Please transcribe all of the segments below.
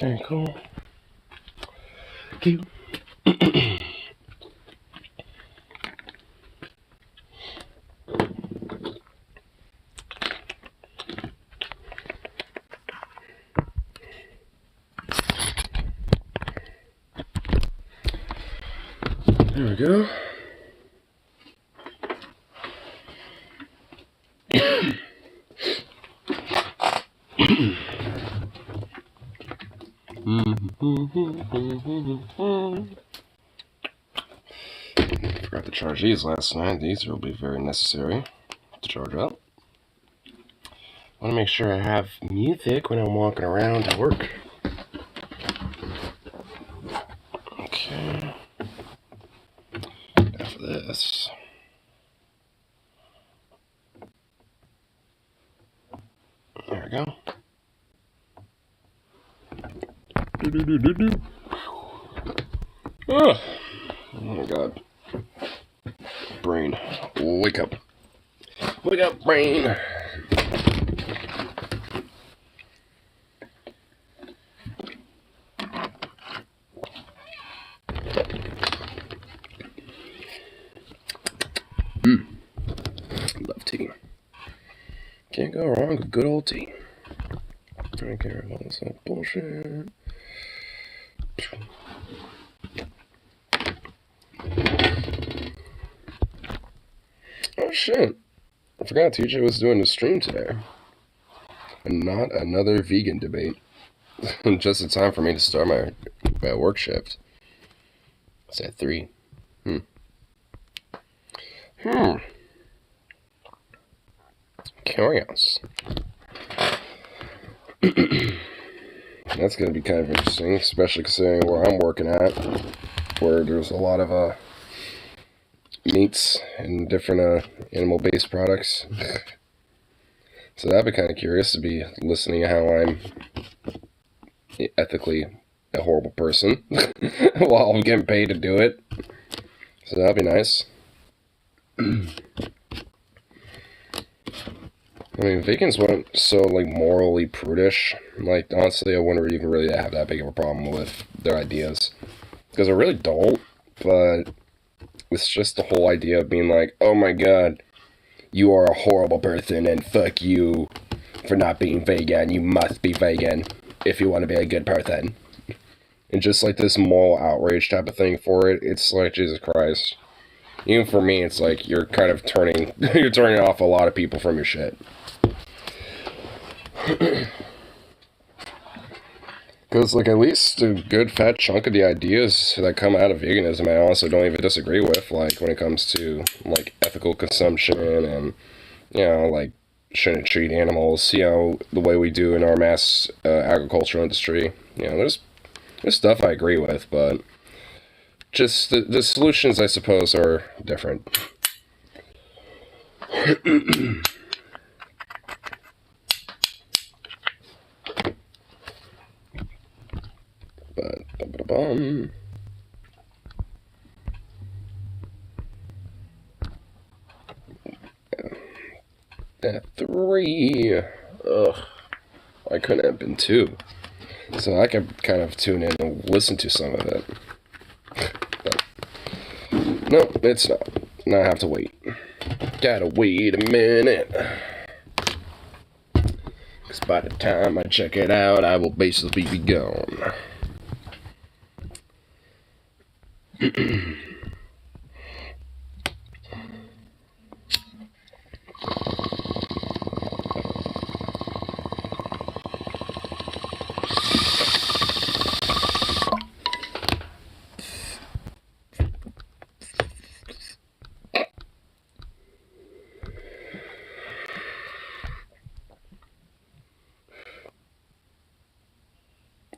Okay, cool. Cute. There we go. Forgot to charge these last night. These will be very necessary to charge up. I want to make sure I have music when I'm walking around to work. Okay. After this. There we go. Oh my god. Brain. Wake up. Wake up, brain. Love tea. Can't go wrong with good old tea. I don't care about this bullshit. Oh shit. I forgot TJ was doing the stream today. And not another vegan debate. Just in time for me to start my work shift. It's at 3. Curious. That's going to be kind of interesting, especially considering where I'm working at, where there's a lot of meats and different animal-based products. So that'd be kind of curious to be listening to how I'm ethically a horrible person while I'm getting paid to do it. So that'd be nice. I mean, vegans weren't so, morally prudish. Honestly, I wouldn't even really have that big of a problem with their ideas. Because I really don't, but it's just the whole idea of being like, oh my god, you are a horrible person and fuck you for not being vegan. You must be vegan if you want to be a good person. And just this moral outrage type of thing for it, it's like, Jesus Christ. Even for me, it's like you're kind of turning off a lot of people from your shit. Because, at least a good fat chunk of the ideas that come out of veganism, I also don't even disagree with, when it comes to, ethical consumption and, shouldn't treat animals, the way we do in our mass agricultural industry. There's stuff I agree with, but just the solutions, I suppose, are different. But, at 3. Ugh. Why couldn't it have been 2? So I could kind of tune in and listen to some of it. But, no, it's not. Now I have to wait. Gotta wait a minute. Because by the time I check it out, I will basically be gone.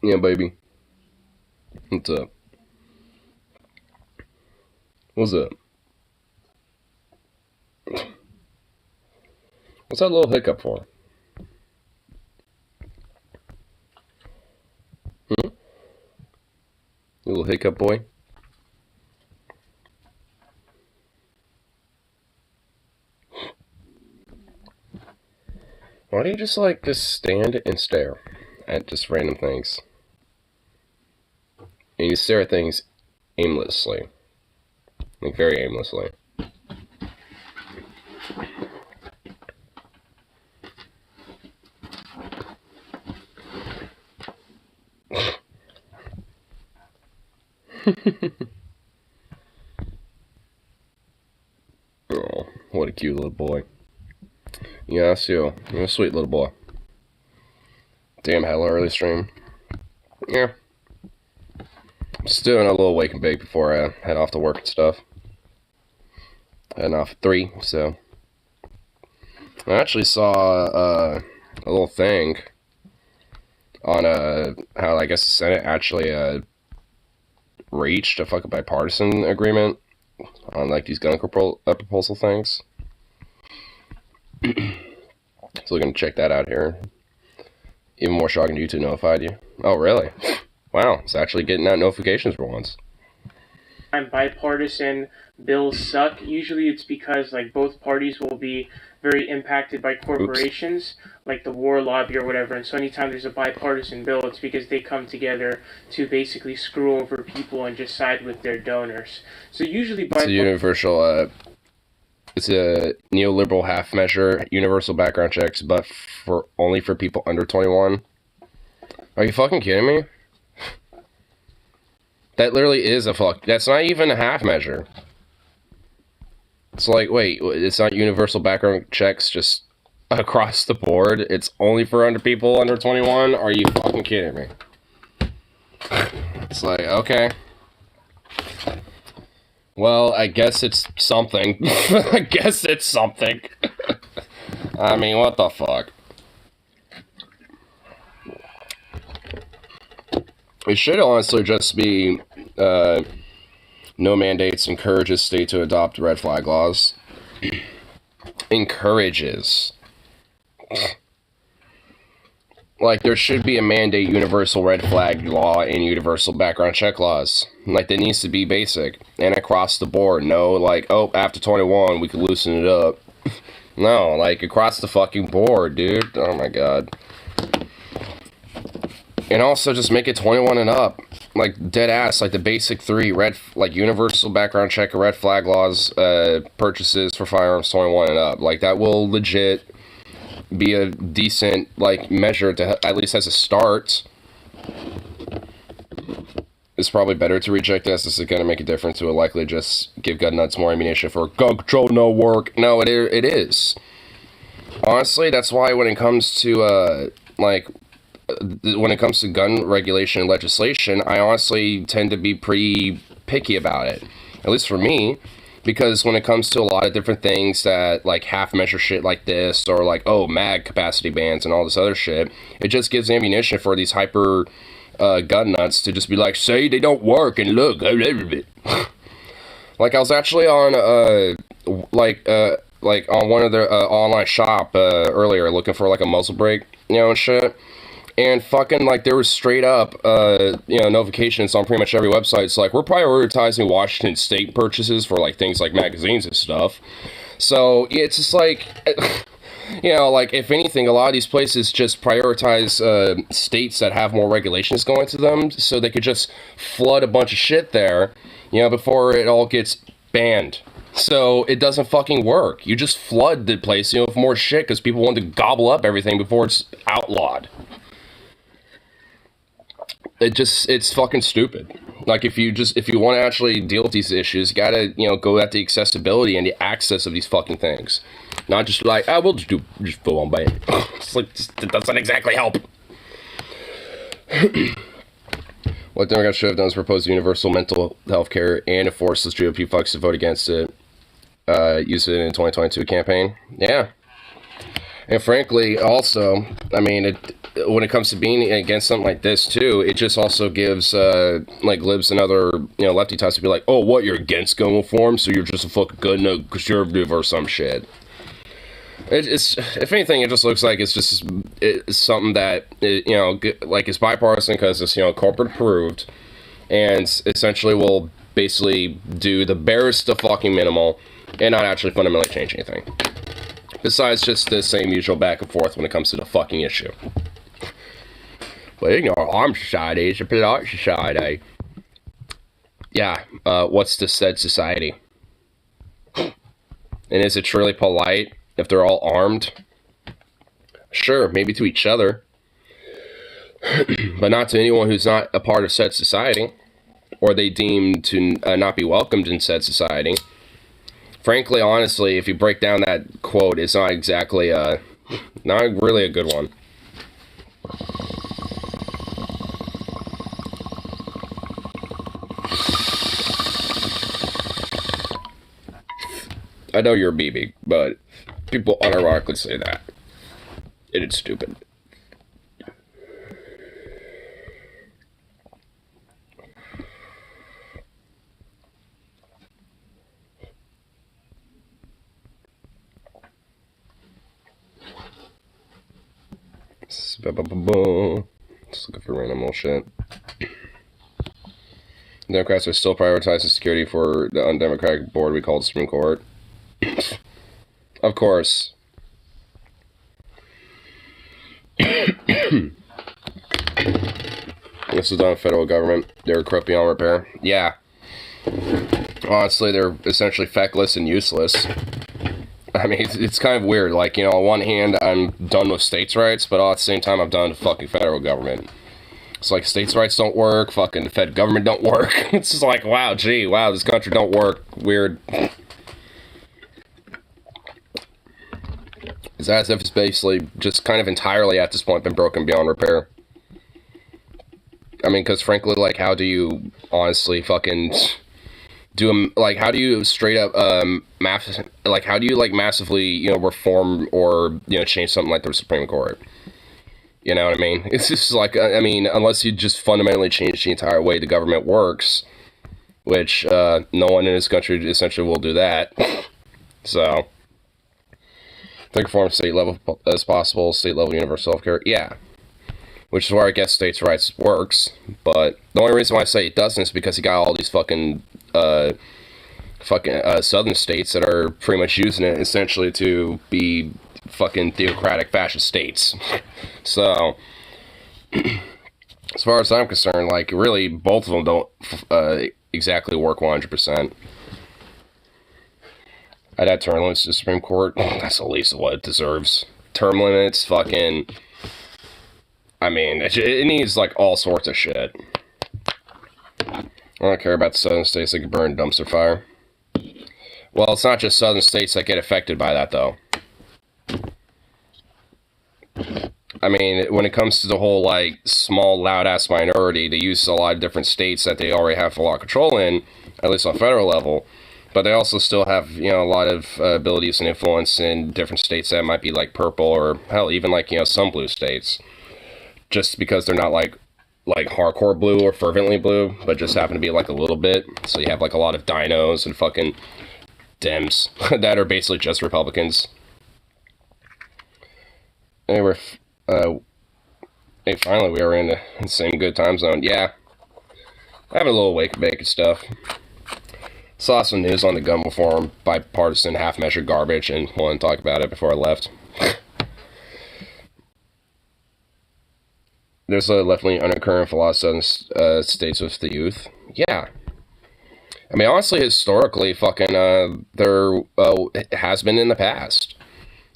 Yeah, baby. What's up? What's up? What's that little hiccup for? You little hiccup boy? Why do you just stand and stare at just random things? And you stare at things aimlessly. Like, very aimlessly. Oh, what a cute little boy. Yeah, that's you. You're a sweet little boy. Damn, hella early stream. Yeah. Just doing a little wake and bake before I head off to work and stuff. Heading off at 3, so. I actually saw a little thing on how I guess the Senate actually reached a fucking bipartisan agreement on like these gun proposal things. So we're gonna check that out here. Even more shocking, YouTube notified you. Oh, really? Wow, it's actually getting out notifications for once. Bipartisan bills suck. Usually it's because like both parties will be very impacted by corporations, like the war lobby or whatever, and so anytime there's a bipartisan bill, it's because they come together to basically screw over people and just side with their donors. So usually it's a universal, it's a neoliberal half measure, universal background checks, but only for people under 21. Are you fucking kidding me? That literally is a that's not even a half measure. It's like, wait, it's not universal background checks just across the board? It's only for people under 21? Are you fucking kidding me? It's like, okay. Well, I guess it's something. I guess it's something. I mean, what the fuck? It should honestly just be, no mandates encourages state to adopt red flag laws. Encourages. Like, there should be a mandate universal red flag law and universal background check laws. Like, that needs to be basic. And across the board. No, like, oh, after 21, we could loosen it up. No, like, across the fucking board, dude. Oh my god. And also just make it 21 and up. Like, dead ass, like the basic 3, like universal background check, red flag laws, purchases for firearms 21 and up. Like, that will legit be a decent, like, measure to, at least as a start. It's probably better to reject this. This is going to make a difference. It will likely just give gun nuts more ammunition for gun control, no work. No, it is. Honestly, that's why when it comes to, when it comes to gun regulation and legislation, I honestly tend to be pretty picky about it. At least for me. Because when it comes to a lot of different things that, like, half-measure shit like this, or, like, oh, mag capacity bans and all this other shit, it just gives ammunition for these hyper gun nuts to just be like, say they don't work, and look, like, I was actually on, on one of their online shop earlier, looking for, like, a muzzle brake, you know, and shit. And fucking, like, there was straight up, notifications on pretty much every website. It's like, we're prioritizing Washington State purchases for, like, things like magazines and stuff. So, it's just like, you know, like, if anything, a lot of these places just prioritize states that have more regulations going to them so they could just flood a bunch of shit there, you know, before it all gets banned. So, it doesn't fucking work. You just flood the place, you know, with more shit because people want to gobble up everything before it's outlawed. It's fucking stupid. Like, if you want to actually deal with these issues, you gotta, you know, go at the accessibility and the access of these fucking things. Not just like, we'll just full on ban. It's like, it doesn't exactly help. What Democrats should have done is propose universal mental health care and force the GOP fucks to vote against it. Use it in the 2022 campaign. Yeah. And frankly, also, I mean, when it comes to being against something like this, too, it just also gives, like, libs and other, you know, lefty types to be like, oh, what, you're against gun reform, so you're just a fucking good conservative or some shit. It's, if anything, it just looks like it's something that, you know, like, it's bipartisan because it's, you know, corporate approved, and essentially will basically do the barest of fucking minimal and not actually fundamentally change anything. Besides just the same usual back and forth when it comes to the fucking issue. But, you know, our armed society is a polite society. Yeah, what's the said society? And is it truly polite if they're all armed? Sure, maybe to each other, but not to anyone who's not a part of said society, or they deem to not be welcomed in said society. Frankly, honestly, if you break down that quote, it's not exactly not really a good one. I know you're a BB, but people unironically say that. It is stupid. Just looking for random shit. Democrats are still prioritizing security for the undemocratic board we call the Supreme Court. Of course. This is on federal government. They're corrupt beyond repair. Yeah. Honestly, they're essentially feckless and useless. I mean, it's kind of weird. Like, you know, on one hand, I'm done with states' rights, but at the same time, I'm done with fucking federal government. It's like states' rights don't work, fucking the fed government don't work. It's just like, wow, gee, wow, this country don't work. Weird. It's as if it's basically just kind of entirely at this point been broken beyond repair. I mean, because frankly, like, how do you honestly fucking do, like, how do you straight up, how do you, like, massively, you know, reform or, you know, change something like the Supreme Court? You know what I mean? It's just like, I mean, unless you just fundamentally change the entire way the government works, which no one in this country essentially will do that. So, think reform state level as possible, state level universal healthcare, yeah. Which is where I guess states' rights works, but the only reason why I say it doesn't is because you got all these fucking southern states that are pretty much using it essentially to be fucking theocratic fascist states. So, as far as I'm concerned, like, really, both of them don't exactly work 100%. I'd add term limits to the Supreme Court. That's the least of what it deserves. Term limits, fucking... I mean, it needs, like, all sorts of shit. I don't care about the southern states that get burned in dumpster fire. Well, it's not just southern states that get affected by that, though. I mean, when it comes to the whole, like, small, loud-ass minority, they use a lot of different states that they already have a lot of control in, at least on federal level. But they also still have, you know, a lot of abilities and influence in different states that might be, like, purple or, hell, even, like, you know, some blue states. Just because they're not, like hardcore blue or fervently blue, but just happen to be, like, a little bit. So you have, like, a lot of dinos and fucking Dems that are basically just Republicans. Anyway, hey, finally we are in the same good time zone. Yeah. Having a little wake and bake and stuff. Saw some news on the gun reform, bipartisan, half-measured garbage, and wanted to talk about it before I left. There's a left-leaning undercurrent for a lot of southern states with the youth. Yeah. I mean, honestly, historically, fucking, there has been in the past.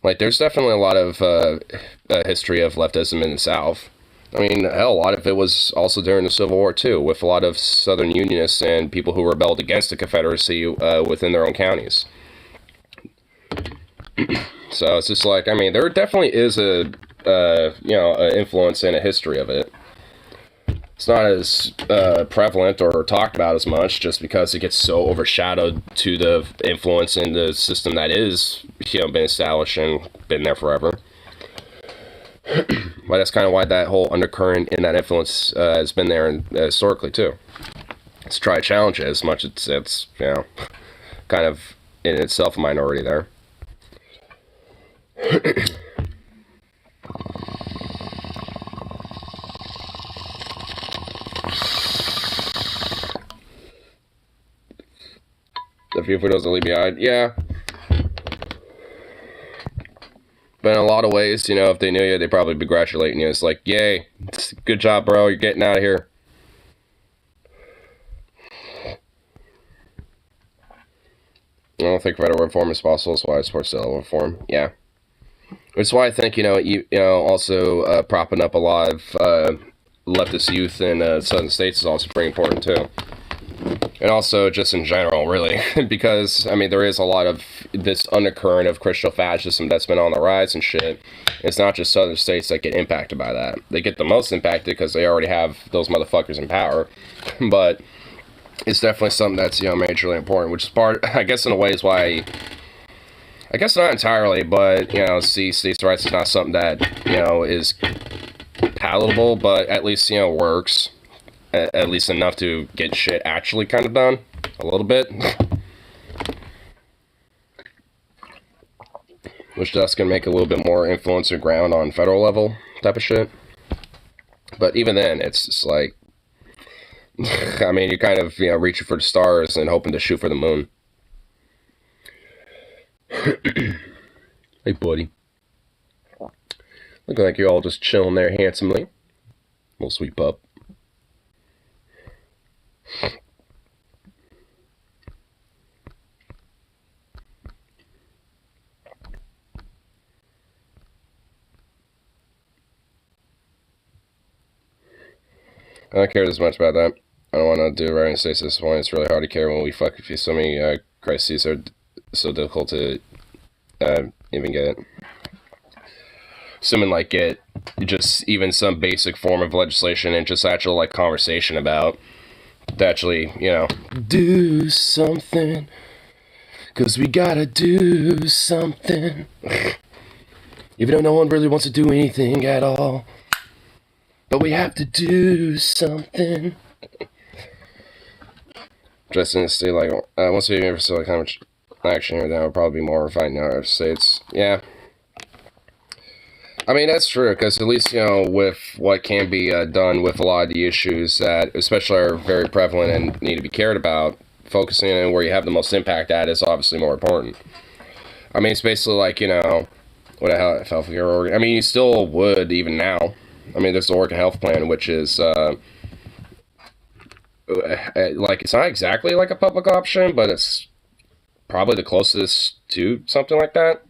Like, there's definitely a lot of history of leftism in the South. I mean, hell, a lot of it was also during the Civil War, too, with a lot of Southern Unionists and people who rebelled against the Confederacy within their own counties. So it's just like, I mean, there definitely is a influence and a history of it. It's not as prevalent or talked about as much just because it gets so overshadowed to the influence in the system that is, you know, been established and been there forever. But that's kind of why that whole undercurrent in that influence has been there historically too. Let's try to challenge it as much as it's, you know, kind of in itself a minority there. The few photos that leave behind, yeah. But in a lot of ways, you know, if they knew you, they'd probably be congratulating you. It's like, yay, good job, bro, you're getting out of here. I don't think federal reform is possible. That's why I support state level reform. Yeah. Which is why I think, also propping up a lot of leftist youth in southern states is also pretty important, too. And also, just in general, really. Because, I mean, there is a lot of this undercurrent of Christian fascism that's been on the rise and shit. It's not just southern states that get impacted by that. They get the most impacted because they already have those motherfuckers in power. But it's definitely something that's, majorly important, which is part, I guess, in a way is why, I guess not entirely, but, see, states' rights is not something that, is palatable, but at least, works. At least enough to get shit actually kind of done. A little bit. Which that's going to make a little bit more influence or ground on federal level type of shit. But even then, it's just like, I mean, you're kind of, reaching for the stars and hoping to shoot for the moon. Hey, buddy. Looking like you're all just chilling there handsomely. We'll sweep up. I don't care as much about that. I don't want to do right and say this point. It's really hard to care when we fuck if you so many crises are so difficult to even get. Assuming like get just even some basic form of legislation and just actual like conversation about to actually, do something. 'Cause we gotta do something. Even though no one really wants to do anything at all. But we have to do something. Just in the state, like, once we ever saw like how much action here, that would probably be more refined in our states. Yeah. I mean, that's true, because at least, with what can be done with a lot of the issues that, especially are very prevalent and need to be cared about, focusing on where you have the most impact at is obviously more important. I mean, it's basically like, what a healthcare organ. I mean, you still would, even now. I mean, there's the Oregon Health Plan, which is, like, it's not exactly like a public option, but it's probably the closest to something like that.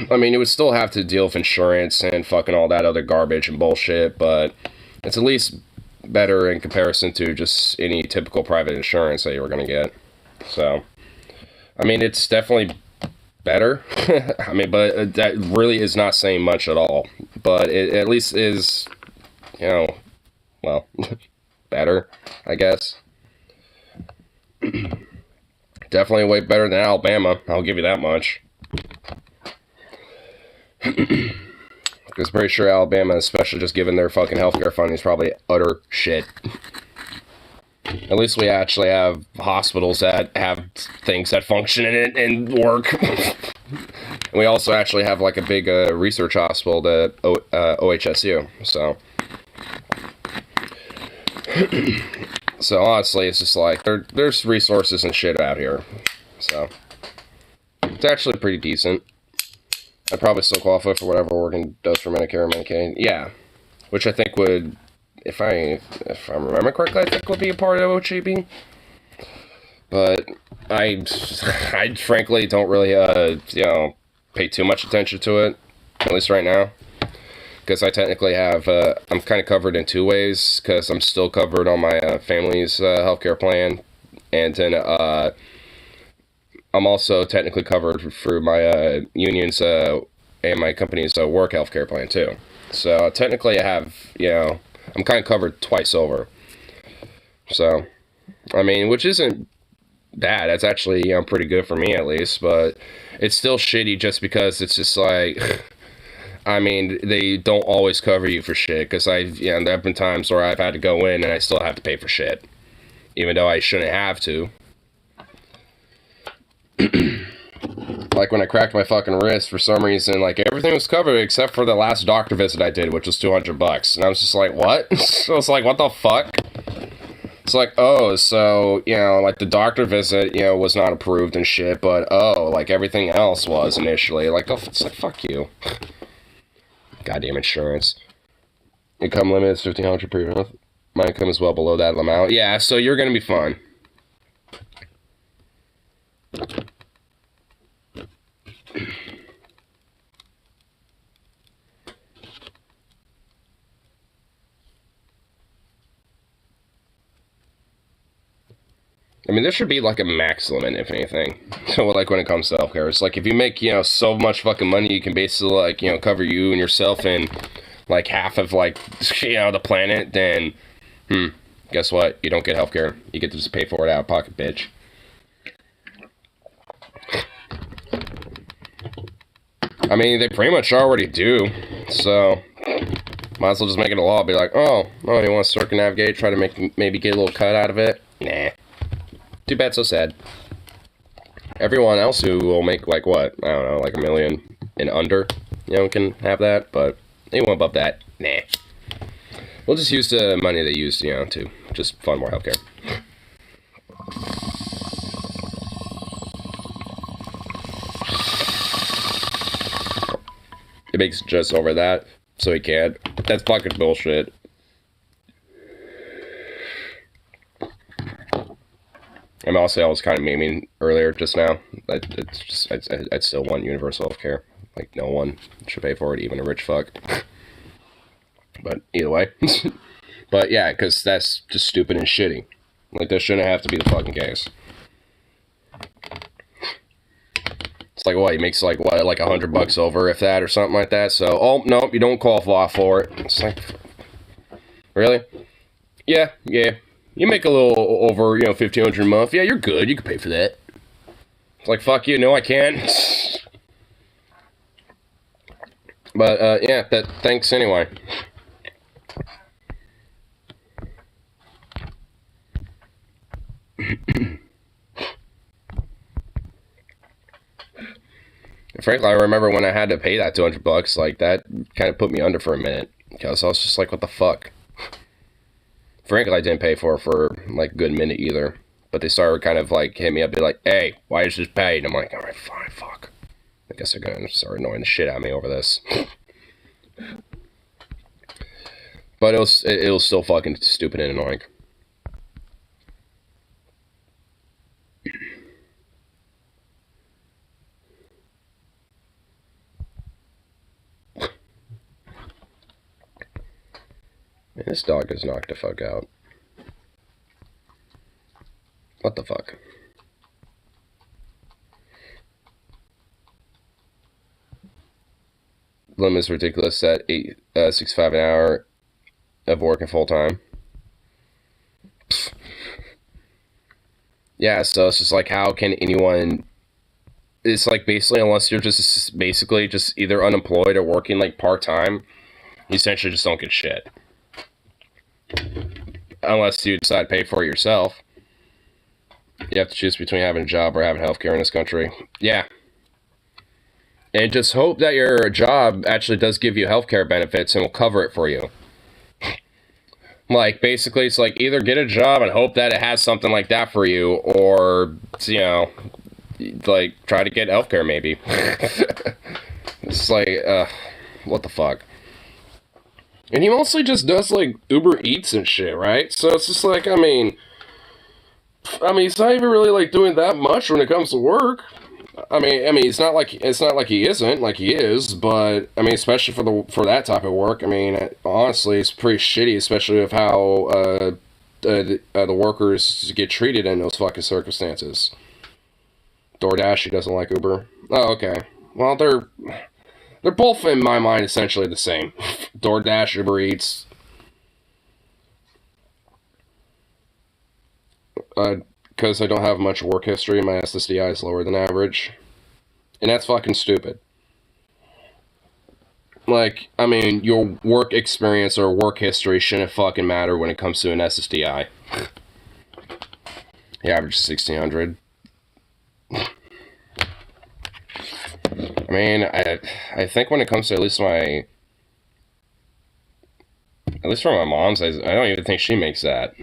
I mean, it would still have to deal with insurance and fucking all that other garbage and bullshit, but it's at least better in comparison to just any typical private insurance that you were going to get. So, I mean, it's definitely better. I mean, but that really is not saying much at all. But it at least is, well, better, I guess. Definitely way better than Alabama, I'll give you that much. Because pretty sure Alabama, especially just given their fucking healthcare funding, is probably utter shit. At least we actually have hospitals that have things that function in it and work. And we also actually have like a big research hospital, the OHSU. So honestly, it's just like there's resources and shit out here. So it's actually pretty decent. I'd probably still qualify for whatever Oregon does for Medicare and Medicaid. Yeah, which I think would, if I remember correctly, I think would be a part of OHIB. But I frankly don't really pay too much attention to it, at least right now, because I technically have I'm kind of covered in two ways, because I'm still covered on my family's healthcare plan, and then I'm also technically covered through my union's and my company's work healthcare plan too. So technically I have, I'm kind of covered twice over. So, I mean, which isn't bad. That's actually, pretty good for me at least, but it's still shitty just because it's just like, I mean, they don't always cover you for shit, because there have been times where I've had to go in and I still have to pay for shit, even though I shouldn't have to. Like when I cracked my fucking wrist, for some reason, like everything was covered except for the last doctor visit I did, which was $200. And I was just like, what? I was like, what the fuck? It's like, oh, so, like the doctor visit, was not approved and shit, but like everything else was initially. Like, it's like, fuck you. Goddamn insurance. Income limit is $1,500 per month. My income is well below that amount. Yeah, so you're gonna be fine. I mean, there should be like a max limit, if anything. So, like when it comes to healthcare, it's like if you make, you know, so much fucking money, you can basically like, you know, cover you and yourself and like half of like, you know, the planet. Then, guess what? You don't get healthcare. You get to just pay for it out of pocket, bitch. I mean, they pretty much already do. So, might as well just make it a law. Be like, oh, you want to circumnavigate, try to maybe get a little cut out of it? Nah. Too bad, so sad. Everyone else who will make, like, what? I don't know, like $1 million and under, you know, can have that, but anyone above that, nah. We'll just use the money they used, you know, to just fund more healthcare. It makes just over that, so he can't. That's fucking bullshit. And also, I was kind of memeing earlier just now. It's just, I'd still want universal healthcare. Like, no one should pay for it, even a rich fuck. But either way. But yeah, because that's just stupid and shitty. Like, that shouldn't have to be the fucking case. It's like, what, he makes like, what, like $100 over, if that, or something like that. So, oh, no, you don't qualify for it. It's like, really? Yeah. You make a little over, you know, $1,500 a month. Yeah, you're good. You can pay for that. It's like, fuck you. No, I can't. But, yeah, thanks anyway. Frankly, I remember when I had to pay that $200, like, that kind of put me under for a minute. Because I was just like, what the fuck? Frankly, I didn't pay for like, a good minute either. But they started kind of, like, hit me up, be like, hey, why is this paid? And I'm like, alright, fine, fuck. I guess they're gonna start annoying the shit out of me over this. But it was still fucking stupid and annoying. Man, this dog is knocked the fuck out. What the fuck? Limit is ridiculous at $65 an hour of working full time. Yeah, so it's just like, how can anyone? It's like basically, unless you're just basically just either unemployed or working like part time, you essentially just don't get shit. Unless you decide to pay for it yourself. You have to choose between having a job or having healthcare in this country. Yeah. And just hope that your job actually does give you healthcare benefits and will cover it for you. Like, basically, it's like either get a job and hope that it has something like that for you, or, you know, like, try to get healthcare maybe. It's like, what the fuck? And he mostly just does, like, Uber Eats and shit, right? So it's just like, I mean, he's not even really, like, doing that much when it comes to work. I mean, it's not like he isn't, like he is, but, I mean, especially for that type of work, I mean, honestly, it's pretty shitty, especially with how, the workers get treated in those fucking circumstances. DoorDash, he doesn't like Uber. Oh, okay. Well, they're both, in my mind, essentially the same. DoorDash, Uber Eats. Because I don't have much work history, my SSDI is lower than average. And that's fucking stupid. Like, I mean, your work experience or work history shouldn't fucking matter when it comes to an SSDI. The average is 1600. I mean, I think when it comes to at least for my mom's, I don't even think she makes that.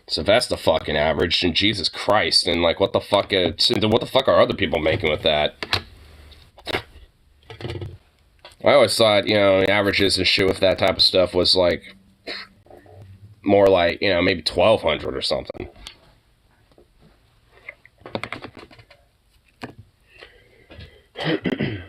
So if that's the fucking average, then Jesus Christ, and like, what the fuck are other people making with that? I always thought, you know, the averages and shit with that type of stuff was like, more like, you know, maybe 1200 or something. Yeah.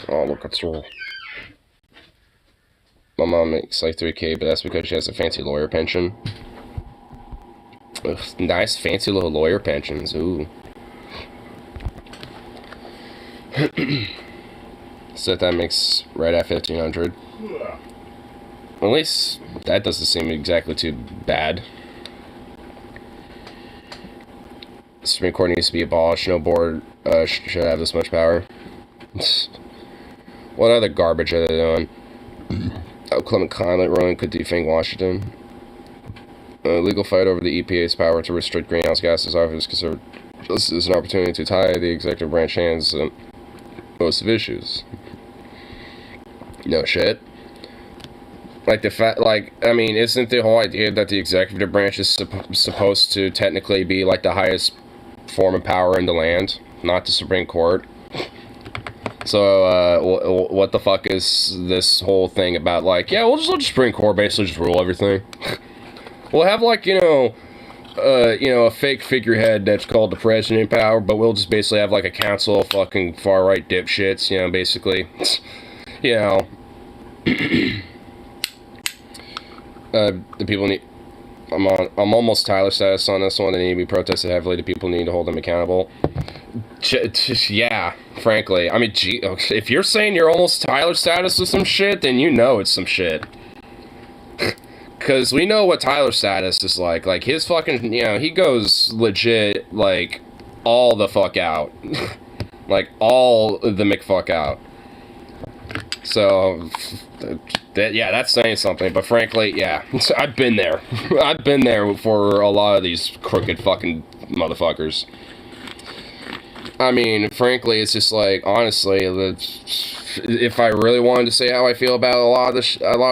Oh, look, that's all. My mom makes like 3K, but that's because she has a fancy lawyer pension. Ugh, nice, fancy little lawyer pensions. Ooh. So that makes right at 1,500. At least that doesn't seem exactly too bad. The Supreme Court needs to be abolished. No board should have this much power. What other garbage are they doing? Climate ruling could defang Washington. Legal fight over the EPA's power to restrict greenhouse gases offers considered this is an opportunity to tie the executive branch hands on most of issues. No shit. Like the fact, like, I mean, isn't the whole idea that the executive branch is supposed to technically be like the highest form of power in the land, not the Supreme Court? So, what the fuck is this whole thing about? Like, yeah, we'll just let the Supreme Court basically just rule everything. We'll have, like, you know, a fake figurehead that's called the president in power, but we'll just basically have, like, a council of fucking far-right dipshits, you know, basically. You know. The people need... I'm almost Tyler status on this one. They need to be protested heavily. The people need to hold them accountable. Yeah, frankly. I mean, gee, if you're saying you're almost Tyler status with some shit, then you know it's some shit. Because we know what Tyler status is like. Like, his fucking, you know, he goes legit, like, all the fuck out. Like, all the McFuck out. So, yeah, that's saying something. But frankly, yeah, I've been there. I've been there for a lot of these crooked fucking motherfuckers. I mean, frankly, it's just like, honestly, if I really wanted to say how I feel about a lot of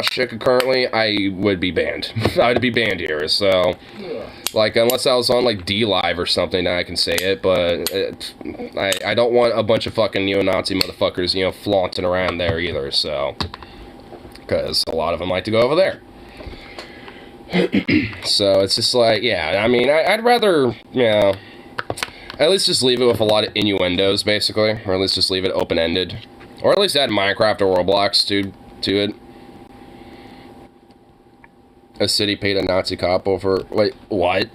shit currently, I would be banned. I would be banned here, so, like, unless I was on, like, D-Live or something, then I can say it, but I don't want a bunch of fucking neo-Nazi motherfuckers, you know, flaunting around there either, so, because a lot of them like to go over there. So, it's just like, yeah, I mean, I'd rather, you know, at least just leave it with a lot of innuendos, basically. Or at least just leave it open-ended. Or at least add Minecraft or Roblox to it. A city paid a Nazi cop over... Wait, what?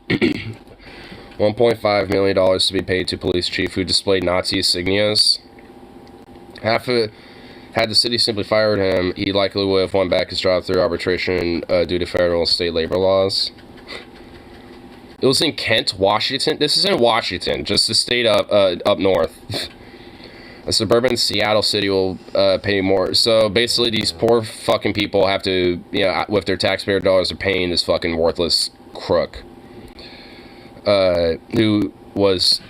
$1.5 million to be paid to police chief who displayed Nazi insignias. Had the city simply fired him, he likely would have won back his job through arbitration due to federal and state labor laws. It was in Kent, Washington. This is in Washington, just the state up north. A suburban Seattle city will pay more. So basically, these poor fucking people have to, you know, with their taxpayer dollars, are paying this fucking worthless crook who was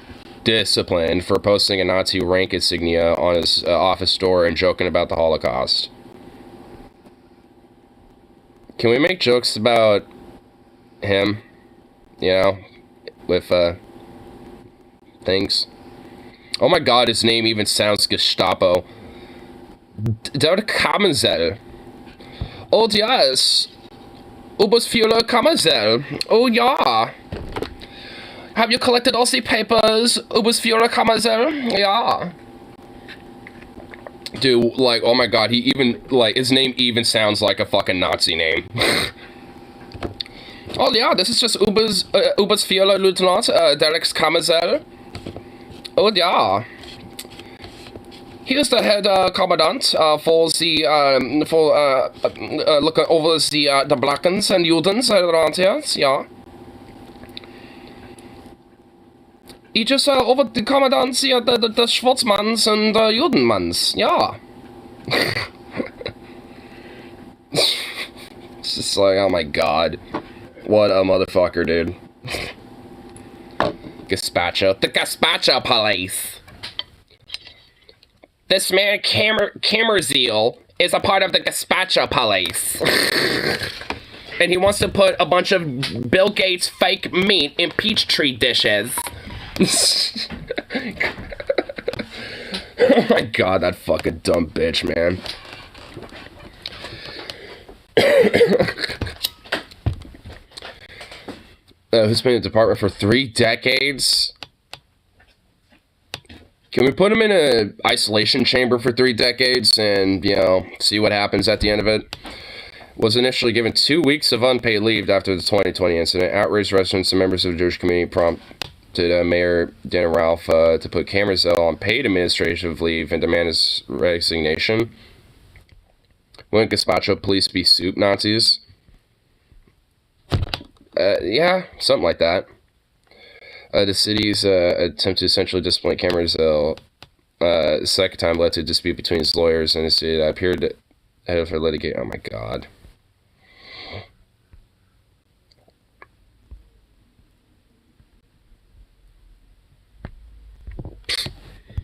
disciplined for posting a Nazi rank insignia on his office door and joking about the Holocaust. Can we make jokes about him? You know, with, things. Oh my god, his name even sounds Gestapo. Der Kammerzel. Oh yes. Oberstführer Kammerzel. Oh yeah. Have you collected all the papers, Oberstführer Kammerzel? Yeah. Dude, like, oh my god, he even, like, his name even sounds like a fucking Nazi name. Oh yeah, this is just Oberstführer Lieutenant Derek Kammerzel. Oh yeah. He is the head commandant for the looking over the Blackens and Judens around here. Yeah. He just over the commandants, the Schwarzmanns and Judenmanns. Yeah. It's just like, oh my god. What a motherfucker, dude. Gazpacho. The Gazpacho Police. This man, Kammerzeal, is a part of the Gazpacho Police. And he wants to put a bunch of Bill Gates fake meat in Peachtree dishes. Oh my god, that fucking dumb bitch, man. Who's been in the department for 3 decades? Can we put him in an isolation chamber for 3 decades and, you know, see what happens at the end of it? Was initially given 2 weeks of unpaid leave after the 2020 incident. Outraged residents and members of the Jewish community prompted Mayor Dan Ralph to put Cameronville on paid administrative leave and demand his resignation. Wouldn't gazpacho police be soup Nazis? Yeah, something like that. The city's attempt to essentially discipline Cameronville the second time led to a dispute between his lawyers and the city that appeared to have litigate. Oh my god.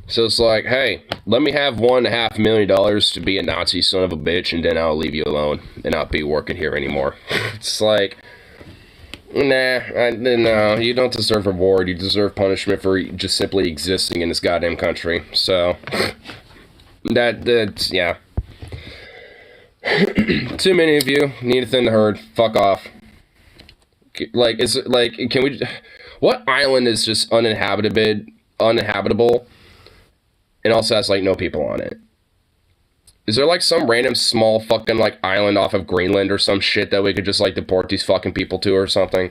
So it's like, hey, let me have $1.5 million to be a Nazi son of a bitch, and then I'll leave you alone and not be working here anymore. It's like, no, you don't deserve reward. You deserve punishment for just simply existing in this goddamn country. So, that's, yeah. Too many of you need to thin the herd. Fuck off. Like, is it, like, can we, what island is just uninhabitable, and also has, like, no people on it? Is there, like, some random small fucking, like, island off of Greenland or some shit that we could just, like, deport these fucking people to or something?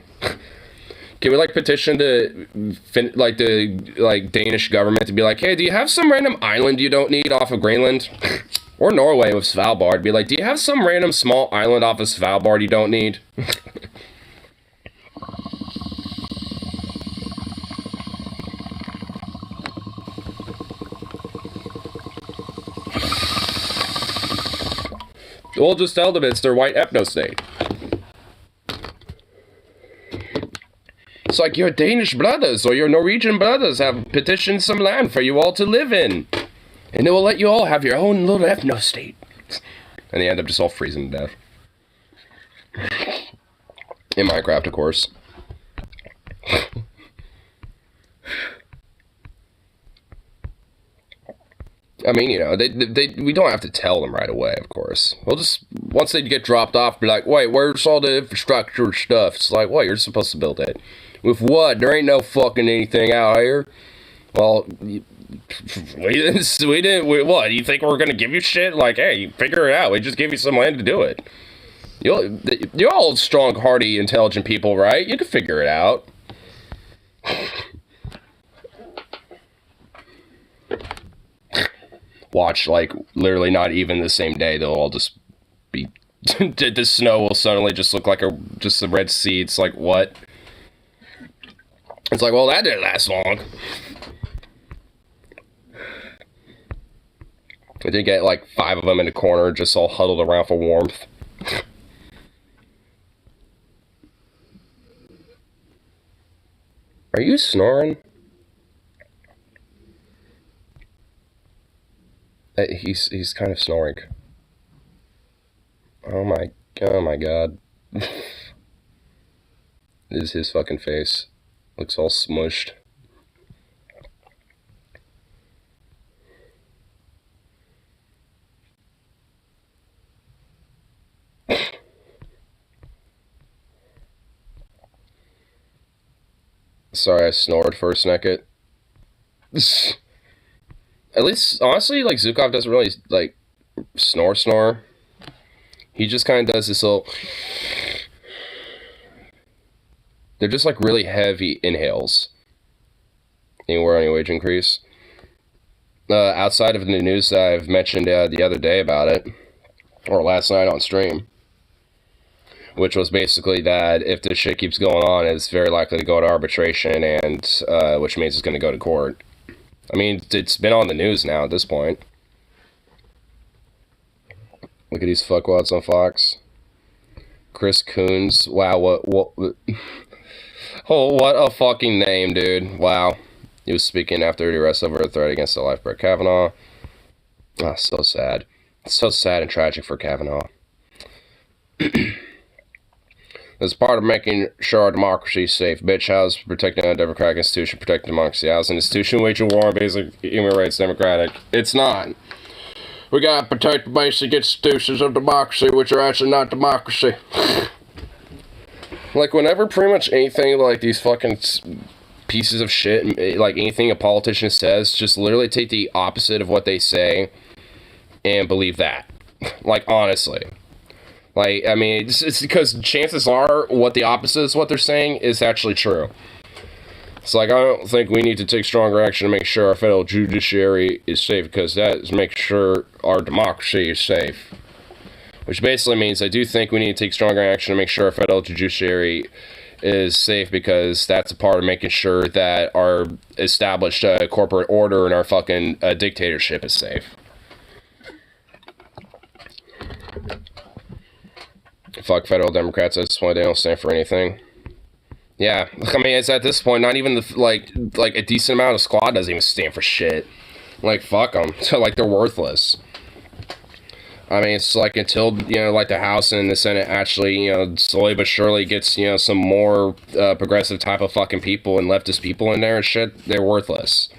Can we, like, petition to, the Danish government to be like, hey, do you have some random island you don't need off of Greenland? Or Norway with Svalbard. Be like, do you have some random small island off of Svalbard you don't need? We'll just tell them it's their white ethno-state. It's like your Danish brothers or your Norwegian brothers have petitioned some land for you all to live in. And they will let you all have your own little ethno-state. And they end up just all freezing to death. In Minecraft, of course. I mean, you know, we don't have to tell them right away, of course. We'll just, once they get dropped off, be like, wait, where's all the infrastructure stuff? It's like, what, you're supposed to build it. With what? There ain't no fucking anything out here. Well, we didn't, what, you think we're gonna give you shit? Like, hey, figure it out. We just give you some land to do it. You're all strong, hardy, intelligent people, right? You can figure it out. Watch, like, literally not even the same day, they'll all just be, the snow will suddenly just look like just a red sea. It's like, what? It's like, well, that didn't last long. I did get, like, 5 of them in a corner, just all huddled around for warmth. Are you snoring? He's kind of snoring. Oh my god. This is his fucking face. Looks all smushed. Sorry, I snored for a second. At least, honestly, like, Zukov doesn't really, like, snore. He just kind of does this little... They're just, like, really heavy inhales. Anywhere on your wage increase. Outside of the news that I've mentioned the other day about it, or last night on stream, which was basically that if this shit keeps going on, it's very likely to go to arbitration, and which means it's going to go to court. I mean, it's been on the news now at this point. Look at these fuckwads on Fox. Chris Coons. Wow, what? Oh, what a fucking name, dude. Wow. He was speaking after the arrest over a threat against the life of Brett Kavanaugh. Oh, so sad. It's so sad and tragic for Kavanaugh. As part of making sure our democracy is safe, bitch, how's protecting our democratic institution, protecting democracy? How's an institution waging war on basic human rights democratic? It's not. We gotta protect the basic institutions of democracy, which are actually not democracy. Like, whenever pretty much anything like these fucking pieces of shit, like anything a politician says, just literally take the opposite of what they say and believe that. Like, honestly. Like, I mean, it's because chances are what the opposite is what they're saying is actually true. It's like, I don't think we need to take stronger action to make sure our federal judiciary is safe, because that is make sure our democracy is safe. Which basically means I do think we need to take stronger action to make sure our federal judiciary is safe, because that's a part of making sure that our established corporate order and our fucking dictatorship is safe. Fuck federal Democrats at this point, they don't stand for anything. Yeah, I mean, it's at this point, not even the, like a decent amount of squad doesn't even stand for shit. Like, fuck them. So, like, they're worthless. I mean, it's like until, you know, like the House and the Senate actually, you know, slowly but surely gets, you know, some more progressive type of fucking people and leftist people in there and shit, they're worthless.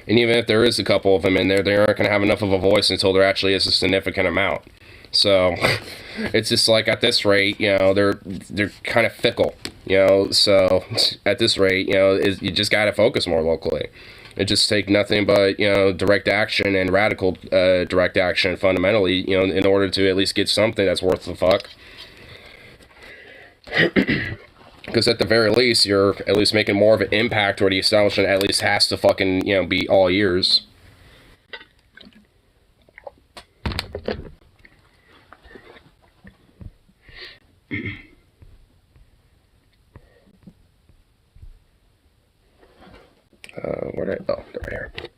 And even if there is a couple of them in there, they aren't going to have enough of a voice until there actually is a significant amount. So, it's just like at this rate, you know, they're kind of fickle, you know, so at this rate, you know, you just got to focus more locally. It just take nothing but, you know, direct action and radical direct action fundamentally, you know, in order to at least get something that's worth the fuck. Because at the very least, you're at least making more of an impact, or the establishment at least has to fucking, you know, be all ears. Where did I, oh, they're right here.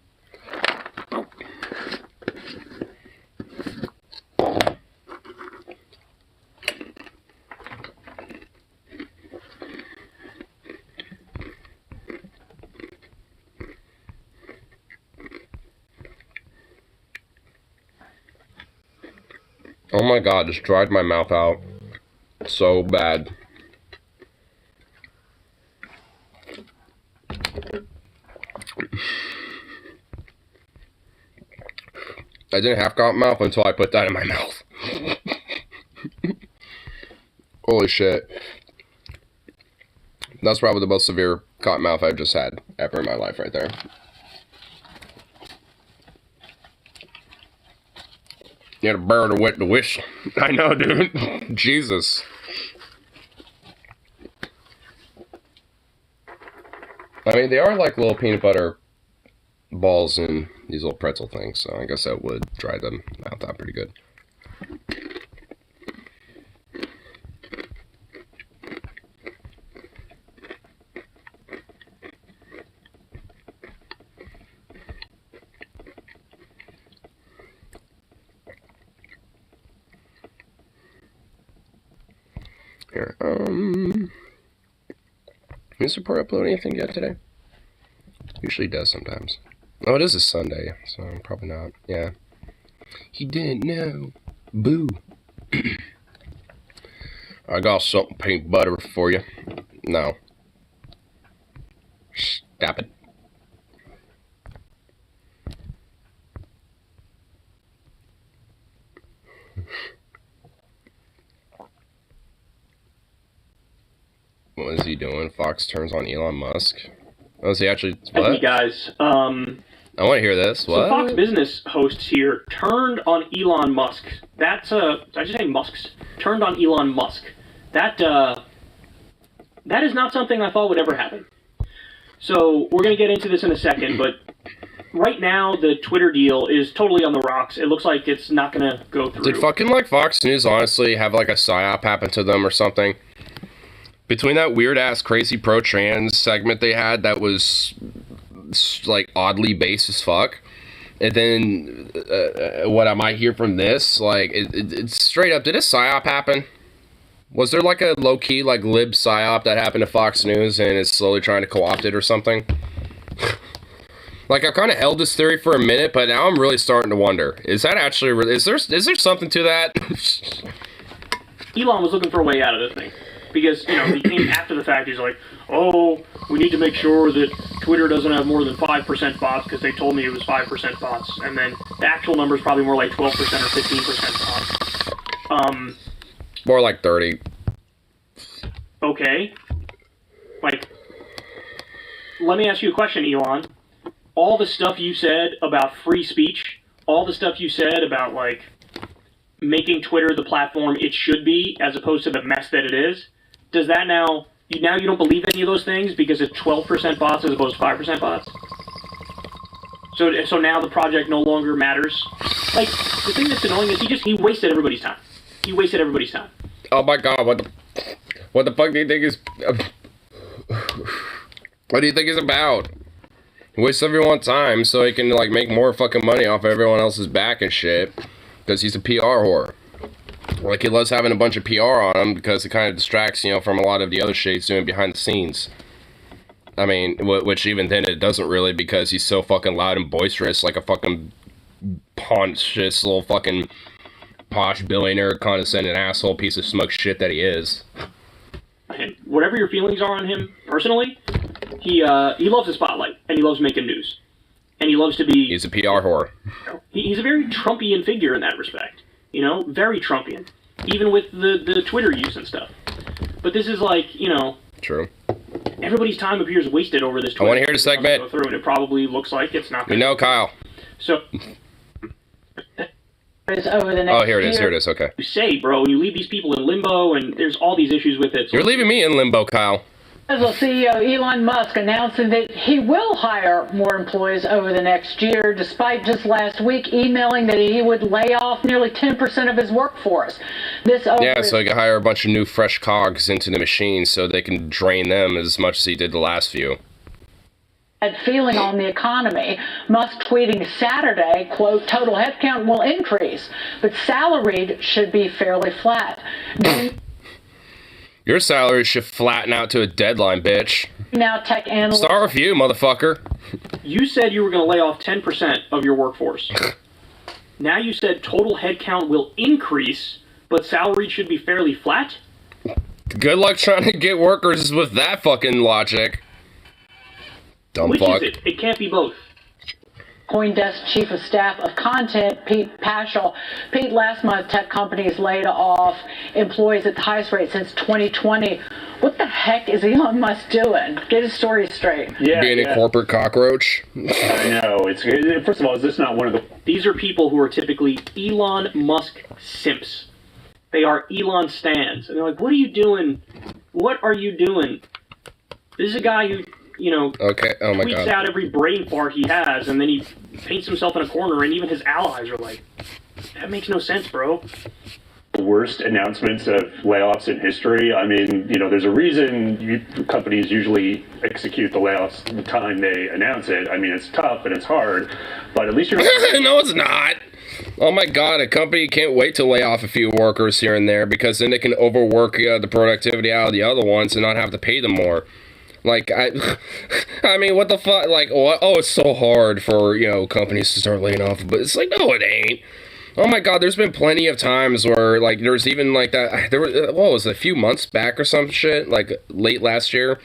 Oh my god, just dried my mouth out so bad. I didn't have cotton mouth until I put that in my mouth. Holy shit. That's probably the most severe cotton mouth I've just had ever in my life right there. You had to bear the wet to whistle. I know, dude. Jesus. I mean, they are like little peanut butter balls in these little pretzel things, so I guess that would dry them out that pretty good. Here, is Support upload anything yet today? Usually does sometimes. Oh, it is a Sunday, so probably not. Yeah. He didn't know. Boo. I got something peanut butter for you. No. Stop it. What is he doing? Fox turns on Elon Musk. Oh, is he actually? What? Hey guys, I want to hear this. What? So Fox Business hosts here turned on Elon Musk. That's did I just say Musk's? Turned on Elon Musk. That is not something I thought would ever happen. So we're gonna get into this in a second, but right now the Twitter deal is totally on the rocks. It looks like it's not gonna go through. Did fucking like Fox News honestly have like a psyop happen to them or something? Between that weird-ass crazy pro-trans segment they had that was, like, oddly base as fuck, and then what I might hear from this, like, it's straight up, did a psyop happen? Was there, like, a low-key, like, lib psyop that happened to Fox News and is slowly trying to co-opt it or something? Like, I kind of held this theory for a minute, but now I'm really starting to wonder. Is that actually, is there something to that? Elon was looking for a way out of this thing. because he came after the fact. He's like, oh, we need to make sure that Twitter doesn't have more than 5% bots because they told me it was 5% bots, and then the actual number is probably more like 12% or 15% bots. More like 30. Okay. Like, let me ask you a question, Elon. All the stuff you said about free speech, all the stuff you said about, like, making Twitter the platform it should be as opposed to the mess that it is, does that now you don't believe any of those things because it's 12% bots as opposed to 5% bots? So now the project no longer matters? Like, the thing that's annoying is he wasted everybody's time. He wasted everybody's time. Oh my god, what the fuck do you think is... What do you think it's about? He wastes everyone's time so he can, like, make more fucking money off of everyone else's back and shit. Because he's a PR whore. Like, he loves having a bunch of PR on him because it kind of distracts, from a lot of the other shit he's doing behind the scenes. I mean, which even then it doesn't really, because he's so fucking loud and boisterous, like a fucking pontious little fucking posh billionaire, condescending asshole piece of smoke shit that he is. And whatever your feelings are on him personally, he loves the spotlight and he loves making news, and he loves to be. He's a PR whore. He's a very Trumpian figure in that respect. Very Trumpian, even with the Twitter use and stuff. But this is like, True. Everybody's time appears wasted over this. I want to hear the segment. Go through, and it probably looks like it's not. We know, Kyle. So. Over the next here it is. Here it is. Okay. You say, bro, you leave these people in limbo, and there's all these issues with it. So you're leaving me in limbo, Kyle. Tesla CEO Elon Musk announcing that he will hire more employees over the next year, despite just last week emailing that he would lay off nearly 10% of his workforce. So he can hire a bunch of new fresh cogs into the machine so they can drain them as much as he did the last few. Feeling on the economy. Musk tweeting Saturday, quote, total headcount will increase, but salaried should be fairly flat. Your salary should flatten out to a deadline, bitch. Now tech analyst. Start with you, motherfucker. You said you were going to lay off 10% of your workforce. Now you said total headcount will increase, but salary should be fairly flat? Good luck trying to get workers with that fucking logic. Dumb Which fuck. is it? It can't be both. CoinDesk Chief of Staff of Content, Pete Paschal. Pete, last month, tech companies laid off employees at the highest rate since 2020. What the heck is Elon Musk doing? Get his story straight. Being a corporate cockroach. I know. First of all, is this not one of the... These are people who are typically Elon Musk simps. They are Elon stans. And they're like, what are you doing? What are you doing? This is a guy who... Okay. Oh my tweets God. out every brain fart he has, and then he paints himself in a corner, and even his allies are like, that makes no sense, bro. worst announcements of layoffs in history. I mean, there's a reason companies usually execute the layoffs the time they announce it. I mean, it's tough and it's hard, but at least you're... No, it's not. Oh my God, a company can't wait to lay off a few workers here and there because then they can overwork the productivity out of the other ones and not have to pay them more. Like, I mean, what the fuck? Like, what? Oh, it's so hard for, companies to start laying off. But it's like, no, it ain't. Oh my God, there's been plenty of times where, like, there's even, like, that, there was, what was it, a few months back or some shit, like, late last year,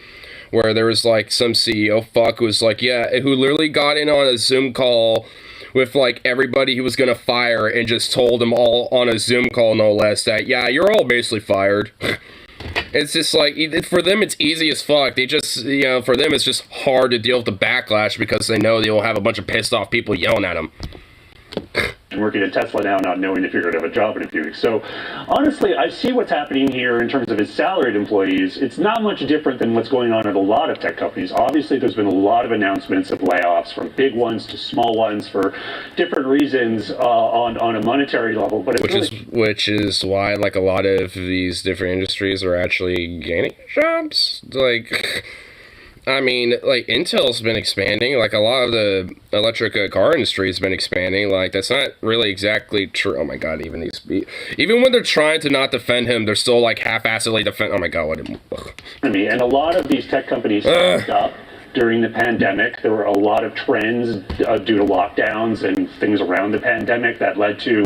where there was, like, some CEO fuck who was like, yeah, who literally got in on a Zoom call with, like, everybody he was gonna fire and just told them all on a Zoom call, no less, that, yeah, you're all basically fired. It's just like, for them it's easy as fuck. They just, for them it's just hard to deal with the backlash because they know they'll have a bunch of pissed off people yelling at them. Working at Tesla now, not knowing if you're going to have a job in a few weeks. So, honestly, I see what's happening here in terms of his salaried employees. It's not much different than what's going on at a lot of tech companies. Obviously, there's been a lot of announcements of layoffs, from big ones to small ones, for different reasons on a monetary level. But which is why, like, a lot of these different industries are actually gaining jobs. Like, I mean, like, Intel's been expanding. Like, a lot of the electric car industry has been expanding. Like, that's not really exactly true. Oh, my God, even when they're trying to not defend him, they're still, like, half-assedly defend... Oh, my God, what... I mean, and a lot of these tech companies stocked up during the pandemic. There were a lot of trends due to lockdowns and things around the pandemic that led to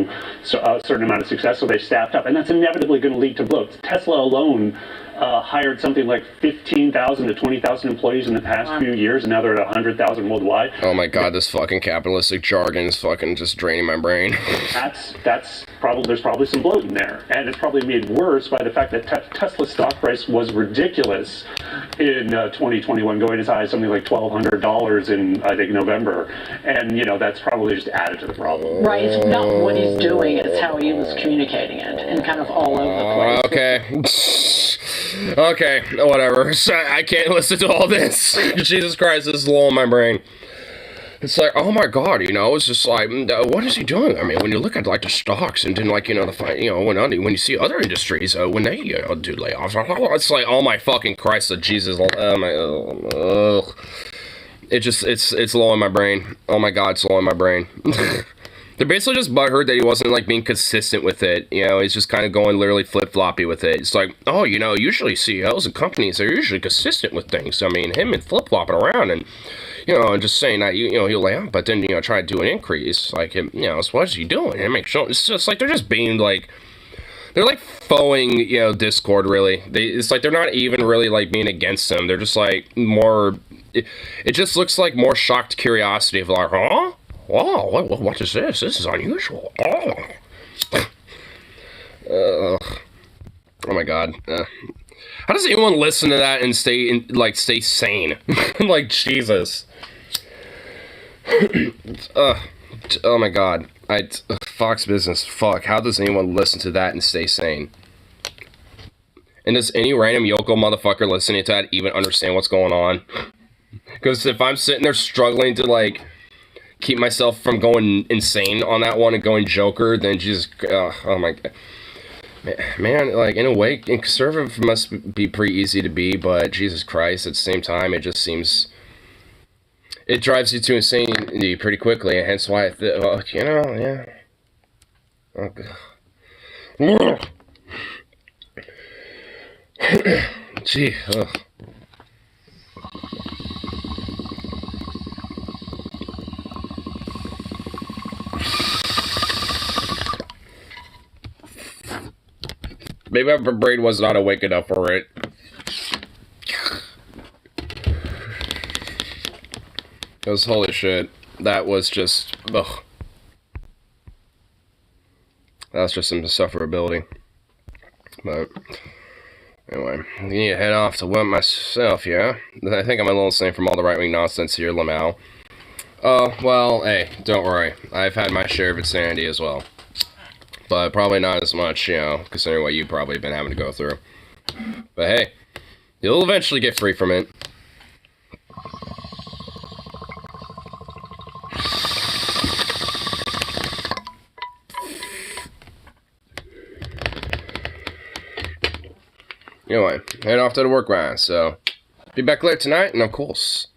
a certain amount of success. So they staffed up, and that's inevitably going to lead to bloat. Tesla alone hired something like 15,000 to 20,000 employees in the past few years, and now they're at 100,000 worldwide. Oh my god, this fucking capitalistic jargon is fucking just draining my brain. That's probably, there's probably some bloat in there, and it's probably made worse by the fact that Tesla's stock price was ridiculous in 2021, going as high as something like $1,200 in, I think, November, and that's probably just added to the problem. Right, it's not what he's doing, it's how he was communicating it, and kind of all over the place. Okay, whatever. I can't listen to all this. Jesus Christ, this is low in my brain. It's like, oh my god, it's just like, what is he doing? I mean, when you look at like the stocks and then like, when you see other industries, when they do layoffs, it's like, oh my fucking Christ, Jesus, it's low in my brain. Oh my god, it's low in my brain. They're basically just butthurt that he wasn't like being consistent with it. He's just kind of going literally flip-floppy with it. It's like, oh, usually CEOs and companies are usually consistent with things. I mean, him and flip-flopping around and, and just saying that, he'll lay out, but then, try to do an increase. Like, so what is he doing? And make sure, it's just like, they're just being like, they're like fauxing, Discord, really. It's like, they're not even really like being against him. They're just like more, it just looks like more shocked curiosity of like, huh? Wow, what is this? This is unusual. Oh my god. How does anyone listen to that and stay sane? Like, Jesus. Oh my god. Fox Business. Fuck. How does anyone listen to that and stay sane? And does any random Yoko motherfucker listening to that even understand what's going on? Because if I'm sitting there struggling to, like, keep myself from going insane on that one and going Joker, then Jesus, oh my god. Man, like, in a way, conservative must be pretty easy to be, but Jesus Christ, at the same time, it just seems, it drives you to insanity pretty quickly, and hence why, yeah. Oh, God. Gee, ugh. Maybe my brain was not awake enough for it. Because holy shit, that was just, ugh. That was just some insufferability. But, anyway, I need to head off to work myself, yeah? I think I'm a little insane from all the right-wing nonsense here, Lamau. Well, hey, don't worry. I've had my share of insanity as well. But probably not as much, considering what you've probably been having to go through. But hey, you'll eventually get free from it. Anyway, head off to the work, man. So, be back later tonight, and of course,